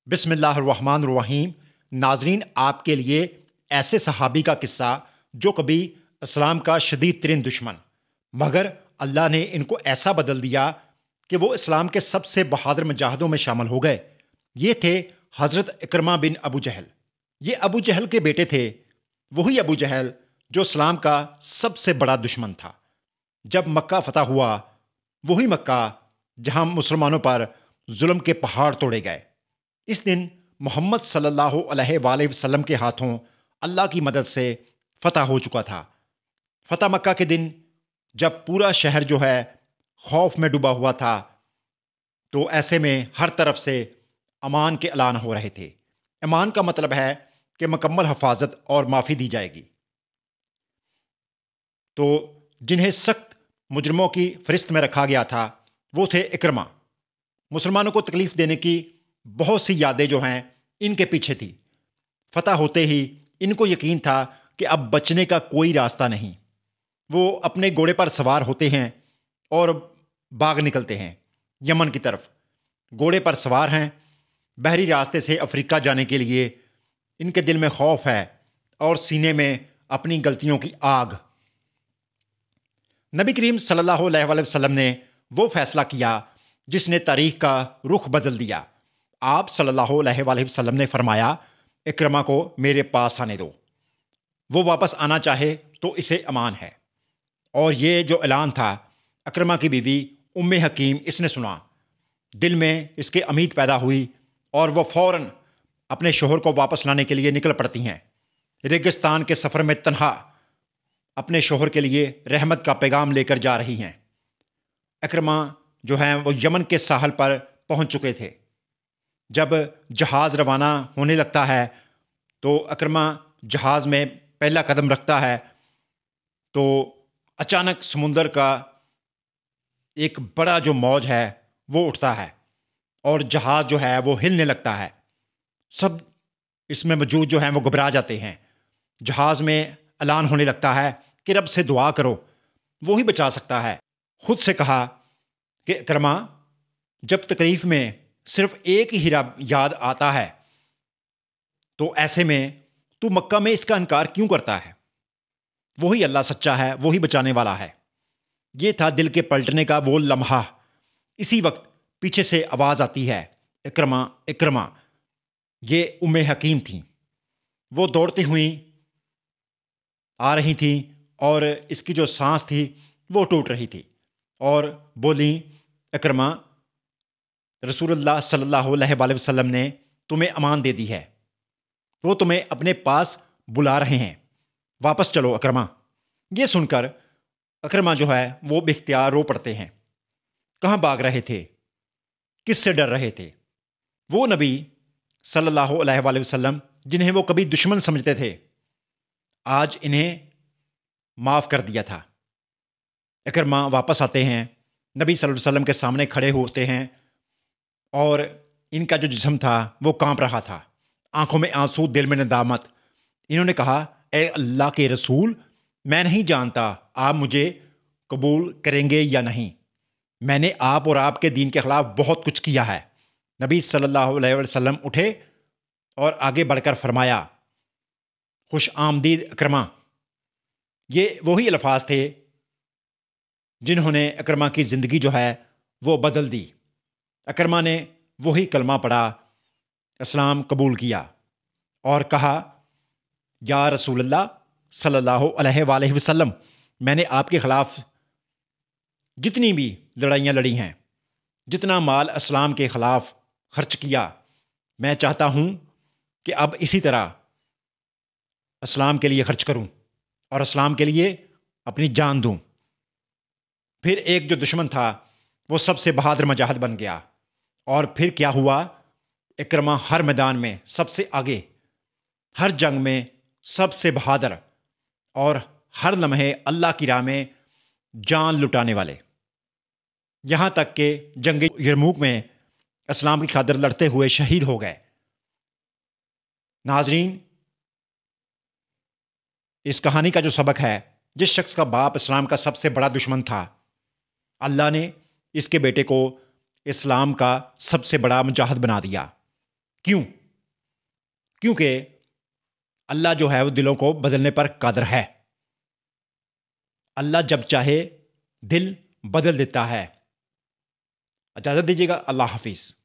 بسم اللہ الرحمن الرحیم۔ ناظرین، آپ کے لیے ایسے صحابی کا قصہ جو کبھی اسلام کا شدید ترین دشمن، مگر اللہ نے ان کو ایسا بدل دیا کہ وہ اسلام کے سب سے بہادر مجاہدوں میں شامل ہو گئے۔ یہ تھے حضرت اکرمہ بن ابو جہل۔ یہ ابو جہل کے بیٹے تھے، وہی ابو جہل جو اسلام کا سب سے بڑا دشمن تھا۔ جب مکہ فتح ہوا، وہی مکہ جہاں مسلمانوں پر ظلم کے پہاڑ توڑے گئے، اس دن محمد صلی اللہ علیہ وآلہ وسلم کے ہاتھوں اللہ کی مدد سے فتح ہو چکا تھا۔ فتح مکہ کے دن جب پورا شہر جو ہے خوف میں ڈوبا ہوا تھا، تو ایسے میں ہر طرف سے امان کے اعلان ہو رہے تھے۔ امان کا مطلب ہے کہ مکمل حفاظت اور معافی دی جائے گی۔ تو جنہیں سخت مجرموں کی فہرست میں رکھا گیا تھا وہ تھے اکرمہ۔ مسلمانوں کو تکلیف دینے کی بہت سی یادیں جو ہیں ان کے پیچھے تھی۔ فتح ہوتے ہی ان کو یقین تھا کہ اب بچنے کا کوئی راستہ نہیں۔ وہ اپنے گھوڑے پر سوار ہوتے ہیں اور بھاگ نکلتے ہیں یمن کی طرف۔ گھوڑے پر سوار ہیں، بحری راستے سے افریقہ جانے کے لیے۔ ان کے دل میں خوف ہے اور سینے میں اپنی غلطیوں کی آگ۔ نبی کریم صلی اللہ علیہ وآلہ وسلم نے وہ فیصلہ کیا جس نے تاریخ کا رخ بدل دیا۔ آپ صلی اللہ علیہ وآلہ وسلم نے فرمایا، اکرمہ کو میرے پاس آنے دو، وہ واپس آنا چاہے تو اسے امان ہے۔ اور یہ جو اعلان تھا، اکرمہ کی بیوی ام حکیم اس نے سنا۔ دل میں اس کے امید پیدا ہوئی اور وہ فوراً اپنے شوہر کو واپس لانے کے لیے نکل پڑتی ہیں۔ ریگستان کے سفر میں تنہا اپنے شوہر کے لیے رحمت کا پیغام لے کر جا رہی ہیں۔ اکرمہ جو ہیں وہ یمن کے ساحل پر پہنچ چکے تھے۔ جب جہاز روانہ ہونے لگتا ہے تو اکرمہ جہاز میں پہلا قدم رکھتا ہے تو اچانک سمندر کا ایک بڑا جو موج ہے وہ اٹھتا ہے اور جہاز جو ہے وہ ہلنے لگتا ہے۔ سب اس میں موجود جو ہیں وہ گھبرا جاتے ہیں۔ جہاز میں اعلان ہونے لگتا ہے کہ رب سے دعا کرو، وہی بچا سکتا ہے۔ خود سے کہا کہ اکرمہ، جب تکلیف میں صرف ایک ہی رب یاد آتا ہے تو ایسے میں تو مکہ میں اس کا انکار کیوں کرتا ہے؟ وہی اللہ سچا ہے، وہی بچانے والا ہے۔ یہ تھا دل کے پلٹنے کا وہ لمحہ۔ اسی وقت پیچھے سے آواز آتی ہے، اکرمہ اکرمہ۔ یہ ام حکیم تھیں۔ وہ دوڑتی ہوئیں آ رہی تھیں اور اس کی جو سانس تھی وہ ٹوٹ رہی تھی، اور بولیں، اکرمہ، رسول اللہ صلی اللہ علیہ وآلہ وسلم نے تمہیں امان دے دی ہے، وہ تمہیں اپنے پاس بلا رہے ہیں، واپس چلو اکرمہ۔ یہ سن کر اکرمہ جو ہے وہ بے اختیار رو پڑتے ہیں۔ کہاں بھاگ رہے تھے؟ کس سے ڈر رہے تھے؟ وہ نبی صلی اللہ علیہ وآلہ وسلم جنہیں وہ کبھی دشمن سمجھتے تھے، آج انہیں معاف کر دیا تھا۔ اکرمہ واپس آتے ہیں، نبی صلی اللہ علیہ وسلم کے سامنے کھڑے ہوتے ہیں، اور ان کا جو جسم تھا وہ کانپ رہا تھا، آنکھوں میں آنسو، دل میں ندامت۔ انہوں نے کہا، اے اللہ کے رسول، میں نہیں جانتا آپ مجھے قبول کریں گے یا نہیں۔ میں نے آپ اور آپ کے دین کے خلاف بہت کچھ کیا ہے۔ نبی صلی اللہ علیہ وسلم اٹھے اور آگے بڑھ کر فرمایا، خوش آمدید اکرمہ۔ یہ وہی الفاظ تھے جنہوں نے اکرمہ کی زندگی جو ہے وہ بدل دی۔ اکرمہ نے وہی کلمہ پڑھا، اسلام قبول کیا اور کہا، یا رسول اللہ صلی اللہ علیہ وآلہ وسلم، میں نے آپ کے خلاف جتنی بھی لڑائیاں لڑی ہیں، جتنا مال اسلام کے خلاف خرچ کیا، میں چاہتا ہوں کہ اب اسی طرح اسلام کے لیے خرچ کروں اور اسلام کے لیے اپنی جان دوں۔ پھر ایک جو دشمن تھا وہ سب سے بہادر مجاہد بن گیا۔ اور پھر کیا ہوا؟ اکرمہ ہر میدان میں سب سے آگے، ہر جنگ میں سب سے بہادر، اور ہر لمحے اللہ کی راہ میں جان لٹانے والے، یہاں تک کہ جنگ یرموک میں اسلام کی خاطر لڑتے ہوئے شہید ہو گئے۔ ناظرین، اس کہانی کا جو سبق ہے، جس شخص کا باپ اسلام کا سب سے بڑا دشمن تھا، اللہ نے اس کے بیٹے کو اسلام کا سب سے بڑا مجاہد بنا دیا۔ کیوں؟ کیونکہ اللہ جو ہے وہ دلوں کو بدلنے پر قادر ہے۔ اللہ جب چاہے دل بدل دیتا ہے۔ اجازت دیجیے گا، اللہ حافظ۔